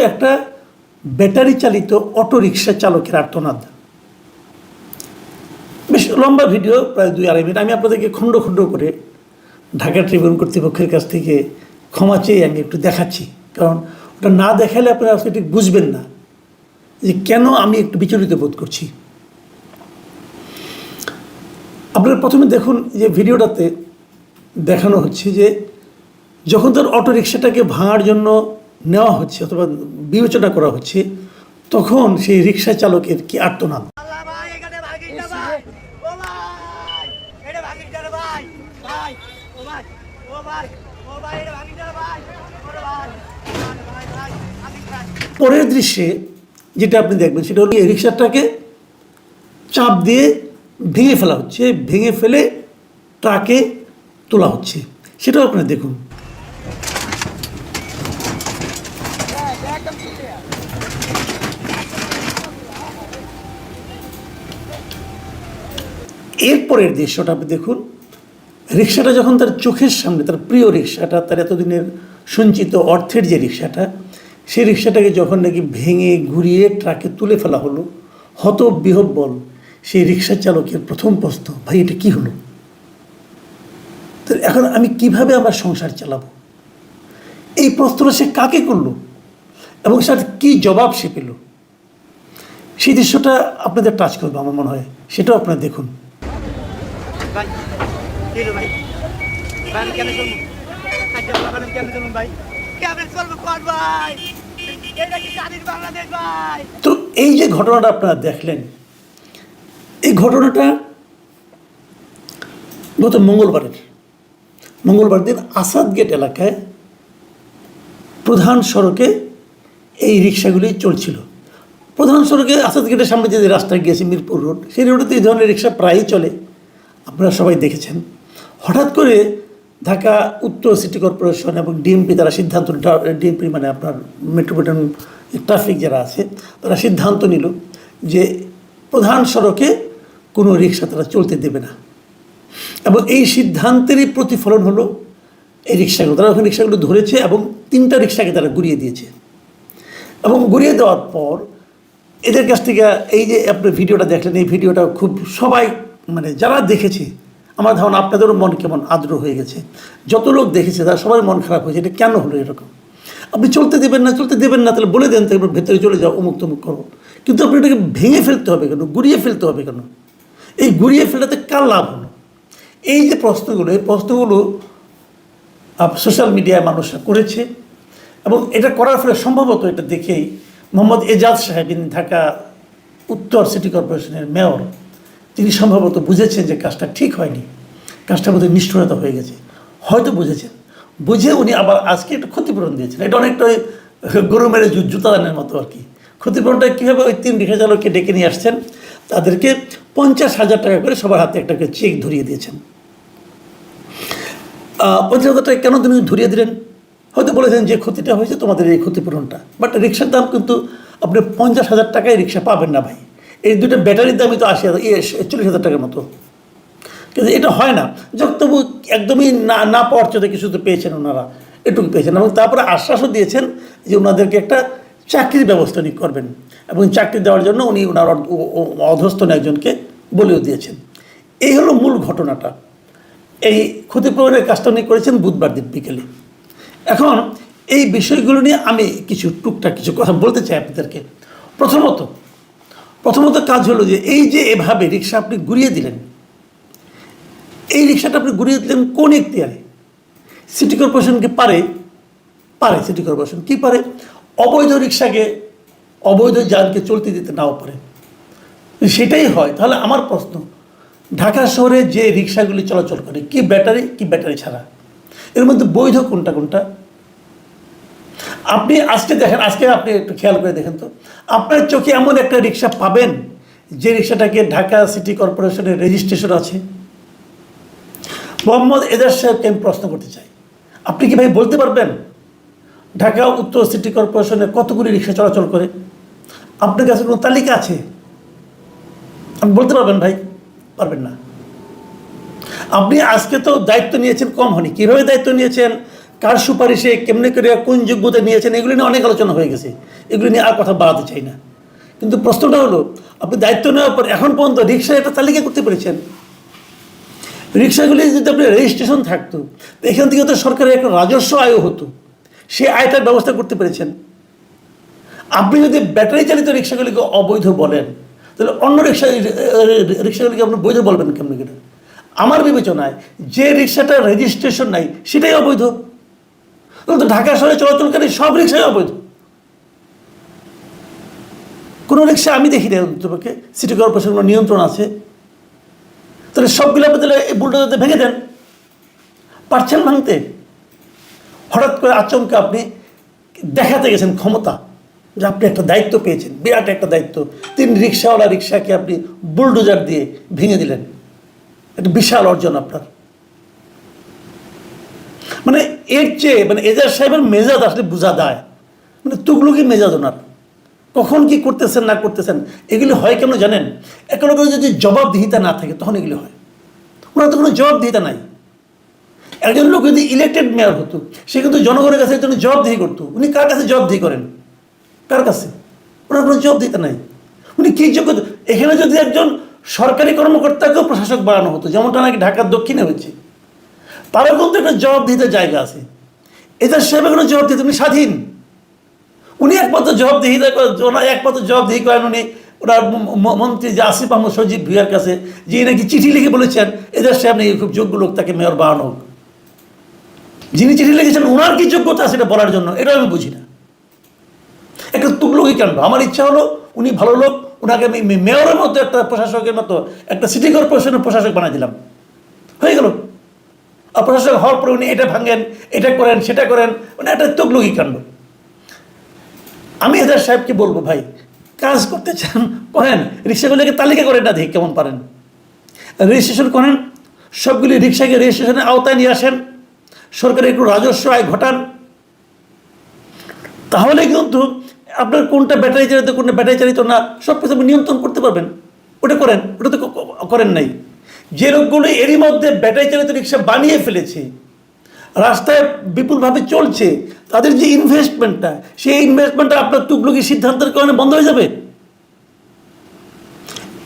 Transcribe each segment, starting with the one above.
একটা ব্যাটারি চালিত auto rickshaw চালকের আর্তনাদ। বেশ লম্বা ভিডিও, প্রায় 2-2.5 মিনিট। আমি আপনাদেরকে খণ্ড খণ্ড করে ঢাকা ট্রিবিউন কর্তৃপক্ষের কাছ থেকে ক্ষমা চেয়ে আমি একটু দেখাচ্ছি, কারণ ওটা না দেখালে আপনারা আসলে ঠিক বুঝবেন না যে কেন আমি একটু বিচলিত বোধ করছি। আপনারা প্রথমে দেখুন যে ভিডিওটাতে দেখানো হচ্ছে যে যখন তার অটো রিক্সাটাকে ভাঙার জন্য নেওয়া হচ্ছে অথবা বিবেচনা করা হচ্ছে, তখন সেই রিক্সা চালকের কি আর্তনাদ। পরের দৃশ্যে যেটা আপনি দেখবেন সেটা হলো এই রিক্সাটাকে চাপ দিয়ে ভেঙে ফেলা হচ্ছে, ভেঙে ফেলে ট্রাকে তোলা হচ্ছে, সেটাও আপনারা দেখুন। এরপরের দৃশ্যটা আপনি দেখুন, রিক্সাটা যখন তার চোখের সামনে, তার প্রিয় রিক্সাটা, তার এতদিনের সঞ্চিত অর্থের যে রিক্সাটা, সেই রিক্সাটাকে যখন নাকি ভেঙে ঘুরিয়ে ট্রাকে তুলে ফেলা হলো, হতবিহ্বল সেই রিক্সা চালকের প্রথম প্রশ্ন, ভাই এটা কী হলো? তো এখন আমি কিভাবে আমার সংসার চালাবো? এই প্রশ্নটা সে কাকে করলো এবং তার কী জবাব সে পেল, সেই দৃশ্যটা আপনাদের টাচ করবে আমার মনে হয়, সেটাও আপনারা দেখুন। তো এই যে ঘটনাটা আপনারা দেখলেন, এই ঘটনাটা গত মঙ্গলবার দিন আসাদ গেট এলাকায় প্রধান সড়কে এই রিক্সাগুলি চলছিল। প্রধান সড়কে আসাদ গেটের সামনে যে রাস্তায় গিয়েছে মিরপুর রোড, সেই রোডেতে এই ধরনের রিক্সা প্রায়ই চলে, আপনারা সবাই দেখেছেন। হঠাৎ করে ঢাকা উত্তর সিটি কর্পোরেশন এবং ডিএমপি তারা সিদ্ধান্ত, ডিএমপি মানে আপনার মেট্রোপলিটন ট্রাফিক যারা আছে, তারা সিদ্ধান্ত নিল যে প্রধান সড়কে কোনো রিক্সা তারা চলতে দেবে না। এবং এই সিদ্ধান্তেরই প্রতিফলন হলো এই রিক্সাগুলো, তারা ওখানে রিক্সাগুলো ধরেছে এবং 3টা রিক্সাকে তারা ঘুরিয়ে দিয়েছে। এবং ঘুরিয়ে দেওয়ার পর এদের কাছ থেকে এই যে আপনার ভিডিওটা দেখলেন, এই ভিডিওটা খুব সবাই মানে যারা দেখেছে, আমার ধারণা আপনাদেরও মন কেমন আর্দ্র হয়ে গেছে। যত লোক দেখেছে তারা সবার মন খারাপ হয়েছে, এটা কেন হলো এরকম? আপনি চলতে দেবেন না, তাহলে বলে দেন তো এবার ভেতরে চলে যাও, অমুক তমুক করো। কিন্তু আপনি এটাকে ভেঙে ফেলতে হবে কেন, ঘুরিয়ে ফেলতে হবে কেন? এই ঘুরিয়ে ফেলাতে কার লাভ হলো? এই যে প্রশ্নগুলো, এই প্রশ্নগুলো সোশ্যাল মিডিয়ায় মানুষরা করেছে। এবং এটা করার ফলে সম্ভবত এটা দেখেই মোহাম্মদ এজাজ সাহেব, ঢাকা উত্তর সিটি কর্পোরেশনের মেয়র, তিনি সম্ভবত বুঝেছেন যে কাজটা ঠিক হয়নি, কাজটার মধ্যে নিষ্ঠুরতা হয়ে গেছে, হয়তো বুঝেছেন। বুঝে উনি আবার আজকে একটু ক্ষতিপূরণ দিয়েছেন। এটা অনেকটা ওই গরু মেরে জুতা দানের মতো আর কি। ক্ষতিপূরণটা কীভাবে, ওই 3 রিক্সা চালককে ডেকে নিয়ে আসছেন, তাদেরকে 50,000 টাকা করে সবার হাতে একটা চেক ধরিয়ে দিয়েছেন। 50,000 টাকা কেন তিনি ধরিয়ে দিলেন? হয়তো বলেছেন যে ক্ষতিটা হয়েছে তোমাদের এই ক্ষতিপূরণটা, বাট রিক্সার দাম কিন্তু আপনি 50,000 টাকায় রিক্সা পাবেন না ভাই। এই 2টা ব্যাটারির দামই তো 40,000 টাকার মতো। কিন্তু এটা হয় না। যখন তবু একদমই না পাওয়ার চোখে কিছু তো পেয়েছেন ওনারা, এটুকু পেয়েছেন। এবং তারপরে আশ্বাসও দিয়েছেন যে ওনাদেরকে একটা চাকরির ব্যবস্থা উনি করবেন, এবং চাকরি দেওয়ার জন্য উনি ওনার অধস্তন একজনকে বলেও দিয়েছেন। এই হলো মূল ঘটনাটা। এই ক্ষতিপূরণের কাজটা উনি করেছেন বুধবার দিন বিকেলে। এখন এই বিষয়গুলো নিয়ে আমি টুকটাক কিছু কথা বলতে চাই আপনাদেরকে। প্রথমত কাজ হলো যে এই যে এভাবে রিক্সা আপনি ঘুরিয়ে দিলেন, এই রিক্সাটা আপনি ঘুরিয়ে দিলেন কোন এখতিয়ারে? সিটি কর্পোরেশনকে পারে সিটি কর্পোরেশন কি পারে? অবৈধ রিক্সাকে, অবৈধ যানকে চলতে দিতে নাও পারে। সেটাই হয়, তাহলে আমার প্রশ্ন, ঢাকা শহরে যে রিক্সাগুলি চলাচল করে, কি ব্যাটারি ছাড়া, এর মধ্যে বৈধ কোনটা? আপনি আজকে দেখেন, আজকে আপনি একটু খেয়াল করে দেখেন তো, আপনার চোখে এমন একটা রিক্সা পাবেন যে রিক্সাটাকে ঢাকা সিটি কর্পোরেশনের রেজিস্ট্রেশন আছে? মোহাম্মদ এজাজ সাহেবকে আমি প্রশ্ন করতে চাই, আপনি কি ভাই বলতে পারবেন ঢাকা উত্তর সিটি কর্পোরেশনে কতগুলি রিক্সা চলাচল করে? আপনার কাছে কোনো তালিকা আছে? আপনি বলতে পারবেন ভাই? পারবেন না। আপনি আজকে তো দায়িত্ব নিয়েছেন কম হয়নি, কীভাবে দায়িত্ব নিয়েছেন? কার সুপারিশে কেমনে করে কোন যোগ্যতা নিয়েছেন এগুলি নিয়ে অনেক আলোচনা হয়ে গেছে, এগুলি নিয়ে আর কথা বাড়াতে চাই না। কিন্তু প্রশ্নটা হলো, আপনি দায়িত্ব নেওয়ার পর এখন পর্যন্ত রিক্সা একটা তালিকা করতে পেরেছেন? রিক্সাগুলি যদি আপনার রেজিস্ট্রেশন থাকতো, এখান থেকে তো সরকারের একটা রাজস্ব আয় হতো, সেই আয়টার ব্যবস্থা করতে পেরেছেন? আপনি যদি ব্যাটারি চালিত রিক্সাগুলিকে অবৈধ বলেন, তাহলে অন্য রিক্সাগুলিকে আপনি বৈধ বলবেন কেমন কিনা? আমার বিবেচনায় যে রিক্সাটার রেজিস্ট্রেশন নাই সেটাই অবৈধ। তো ঢাকা শহরে চলাচলকারী সব রিক্সাই অবৈধ। কোনো রিক্সা আমি দেখি না অন্ততপক্ষে সিটি কর্পোরেশনের নিয়ন্ত্রণ আছে। তাহলে সবগুলো আপনি তাহলে এই বুলডোজারতে ভেঙে দেন, পারছেন ভাঙতে? হঠাৎ করে আচমকা আপনি দেখাতে গেছেন ক্ষমতা, যে আপনি একটা দায়িত্ব পেয়েছেন, বিরাট একটা দায়িত্ব। 3 রিক্সাওয়ালা রিক্সাকে আপনি বুলডোজার দিয়ে ভেঙে দিলেন, একটা বিশাল অর্জন আপনার। মানে এর চেয়ে মানে এজাজ সাহেবের মেজাজ আসলে বোঝা দেয়, মানে তুগলুকি মেজাজ ওনার। কখন কি করতেছেন না করতেছেন এগুলি হয় কেন জানেন? এখনো করে যদি জবাবদিহিতা না থাকে তখন এগুলি হয়। ওনার তো কোনো জবাবদিহিতা নাই। একজন লোক যদি ইলেকটেড মেয়র হতো, সে কিন্তু জনগণের কাছে একজন জবাবদিহি করতো। উনি কার কাছে জবাবদিহি করেন? কার কাছে? ওনার কোনো জবাবদিহিতা নাই। উনি কী যোগ্য? এখানে যদি একজন সরকারি কর্মকর্তাকেও প্রশাসক বানানো হতো, যেমনটা নাকি ঢাকার দক্ষিণে হয়েছে, তারও কিন্তু একটা জবাবদিহিতার জায়গা আছে। এদের সাহেব কোনো জবাবদিহিতা, উনি স্বাধীন। উনি একমাত্র জবাবদিহিতা ওনার একমাত্র জবাবদিহি করেন উনি ওনার মন্ত্রী যে আসিফ আহমদ সজীব ভুইয়ার কাছে, যে নাকি চিঠি লিখে বলেছেন এদের সাহেব নাকি খুব যোগ্য লোক, তাকে মেয়র বানানো হোক। যিনি চিঠি লিখেছেন ওনার কি যোগ্যতা সেটা বলার জন্য, এটা আমি বুঝি না। একটা তুগলকি কাণ্ড। আমার ইচ্ছা হলো উনি ভালো লোক, ওনাকে আমি মেয়রের মতো একটা প্রশাসকের মতো একটা সিটি কর্পোরেশনের প্রশাসক বানাই দিলাম, হয়ে গেল। আর প্রশাসক হওয়ার পরে উনি এটা ভাঙেন, এটা করেন, সেটা করেন, মানে একটা তুগলকি কাণ্ড। আমি এদের সাহেবকে বলবো, ভাই কাজ করতে চান করেন, রিক্সাগুলিকে তালিকা করেন না, দেখি কেমন পারেন, রেজিস্ট্রেশন করেন, সবগুলি রিক্সাকে রেজিস্ট্রেশনের আওতায় নিয়ে আসেন, সরকারের একটু রাজস্ব আয় ঘটান, তাহলে কিন্তু আপনার কোনটা ব্যাটারি চালিত কোনটা ব্যাটারি চালিত না সব কিছু আপনি নিয়ন্ত্রণ করতে পারবেন। ওটা করেন, ওটা তো করেন নাই। যে লোকগুলো এরই মধ্যে ব্যাটারি চালিত রিক্সা বানিয়ে ফেলেছে, রাস্তায় বিপুলভাবে চলছে, তাদের যে ইনভেস্টমেন্টটা, সেই ইনভেস্টমেন্টটা আপনার তুগলকি সিদ্ধান্তের কারণে বন্ধ হয়ে যাবে।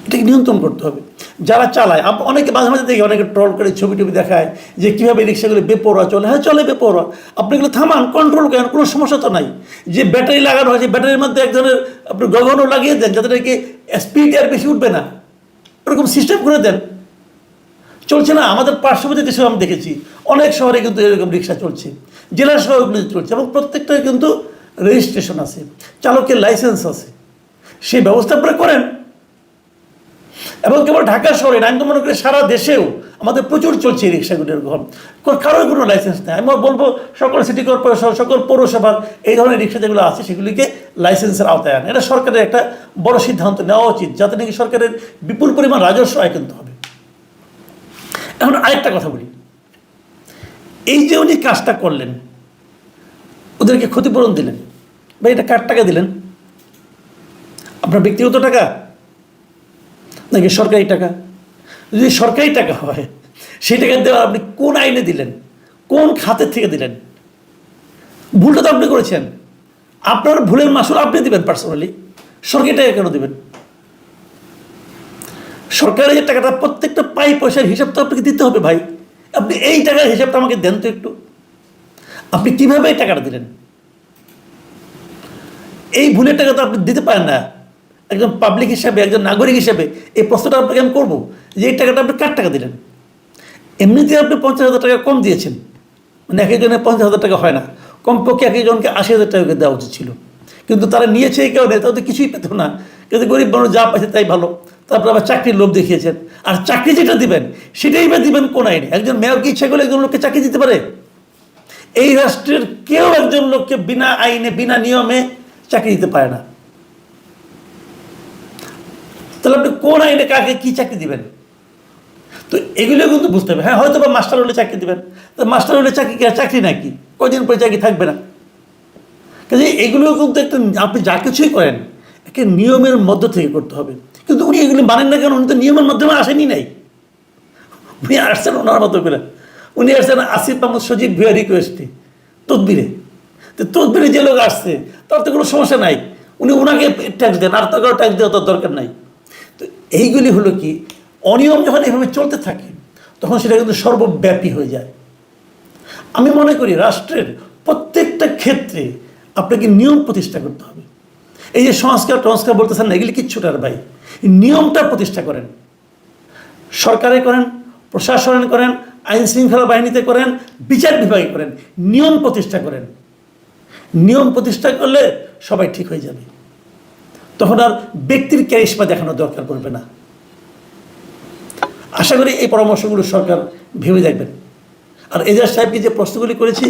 এটাকে নিয়ন্ত্রণ করতে হবে। যারা চালায়, অনেকে মাঝে মাঝে দেখি অনেকে ট্রল করে ছবি টবি দেখায় যে কীভাবে রিক্সাগুলো বেপরোয়া চলে। হ্যাঁ চলে বেপরোয়া, আপনি এগুলো থামান, কন্ট্রোল করেন, কোনো সমস্যা তো নাই। যে ব্যাটারি লাগানো হয়েছে ব্যাটারির মধ্যে এক ধরনের আপনি গগনও লাগিয়ে দেন, যাতে নাকি স্পিড আর বেশি উঠবে না, ওরকম সিস্টেম করে দেন। চলছে না? আমাদের পার্শ্ববর্তী দেশে আমি দেখেছি অনেক শহরে কিন্তু এরকম রিক্সা চলছে, জেলা শহরগুলো চলছে, এবং প্রত্যেকটাই কিন্তু রেজিস্ট্রেশন আছে, চালকের লাইসেন্স আছে। সেই ব্যবস্থা আপনারা করেন। এবং কেবল ঢাকা শহরে না, আমি তো মনে করি সারা দেশেও আমাদের প্রচুর চলছে এই রিক্সাগুলো, এরকম কারোর কোনো লাইসেন্স নেই। আমি বলবো সকল সিটি কর্পোরেশন, সকল পৌরসভার এই ধরনের রিক্সা যেগুলো আছে সেগুলিকে লাইসেন্সের আওতায় আনে। এটা সরকারের একটা বড় সিদ্ধান্ত নেওয়া উচিত, যাতে নাকি সরকারের বিপুল পরিমাণ রাজস্ব আয় কিনতে হবে। এখন আরেকটা কথা বলি, এই যে উনি কাজটা করলেন, ওদেরকে ক্ষতিপূরণ দিলেন, বা এটা কার টাকা দিলেন? আপনার ব্যক্তিগত টাকা নাকি সরকারি টাকা? যদি সরকারি টাকা হয়, সেই টাকা দেওয়া আপনি কোন আইনে দিলেন, কোন খাতের থেকে দিলেন? ভুলটা তো আপনি করেছেন, আপনার ভুলের মাসুল আপনি দিবেন পার্সোনালি, সরকারি টাকা কেন দেবেন? সরকারের যে টাকাটা প্রত্যেকটা পাই পয়সার হিসাব তো আপনাকে দিতে হবে ভাই। আপনি এই টাকার হিসাবটা আমাকে দেন তো একটু, আপনি কীভাবে এই টাকাটা দিলেন? এই ভুলের টাকা তো আপনি দিতে পারেন না। একজন পাবলিক হিসাবে, একজন নাগরিক হিসাবে এই প্রশ্নটা আপনাকে আমি করবো যে এই টাকাটা আপনি কার টাকা দিলেন? এমনিতে আপনি 50,000 টাকা কম দিয়েছেন, মানে এক একজনের 50,000 টাকা হয় না, কমপক্ষে এক একজনকে 80,000 টাকা দেওয়া উচিত ছিল, কিন্তু তারা নিয়েছে এই কারণে তাদের কিছুই পেত না, কিন্তু গরিব মানুষ যা পাইছে তাই ভালো। তারপর আবার চাকরির লোভ দেখিয়েছেন, আর চাকরি যেটা দিবেন সেটাই বা দিবেন কোন আইনে? একজন মেয়রকে ইচ্ছা করলে একজন লোককে চাকরি দিতে পারে? এই রাষ্ট্রের কেউ একজন লোককে বিনা আইনে বিনা নিয়মে চাকরি দিতে পারে না। তাহলে আপনি কোন আইনে কাকে কী চাকরি দিবেন? তো এগুলো কিন্তু বুঝতে হবে। হ্যাঁ, হয়তো বা মাস্টার হলে চাকরি দেবেন, তো মাস্টার হলে চাকরি কি আর চাকরি নাকি? কদিন পরে চাকরি থাকবে না। কাজে এগুলো কিন্তু একটা, আপনি যা কিছুই করেন একে নিয়মের মধ্য থেকে করতে হবে। কিন্তু উনি এগুলো মানেন না কেন? উনি তো নিয়মের মাধ্যমে আসেনি নাই, উনি আসছেন ওনার মতো করে। উনি আসছেন আসিফ আহমদ সজীব ভুইয়া রিকোয়েস্টে, তদবিরে। তো তদবিরে যে লোক আসছে তার তো কোনো সমস্যা নাই, উনি ওনাকে ট্যাক্স দেন, আর তো কারো ট্যাক্স দেওয়া তার দরকার নাই। তো এইগুলি হলো কি, অনিয়ম যখন এভাবে চলতে থাকে তখন সেটা কিন্তু সর্বব্যাপী হয়ে যায়। আমি মনে করি রাষ্ট্রের প্রত্যেকটা ক্ষেত্রে আপনাকে নিয়ম প্রতিষ্ঠা করতে হবে। এই যে সংস্কার টংস্কার বলতেছেন না, এগুলি কিচ্ছুটার ভাই, নিয়মটা প্রতিষ্ঠা করেন। সরকারে করেন, প্রশাসনে করেন, আইন শৃঙ্খলা বাহিনীতে করেন, বিচার বিভাগে করেন, নিয়ম প্রতিষ্ঠা করেন। নিয়ম প্রতিষ্ঠা করলে সবাই ঠিক হয়ে যাবে, তখন আর ব্যক্তির ক্যারিশমা দেখানোর দরকার পড়বে না। আশা করি এই পরামর্শগুলো সরকার ভেবে দেখবেন। আর এজাজ সাহেবকে যে প্রশ্নগুলি করেছি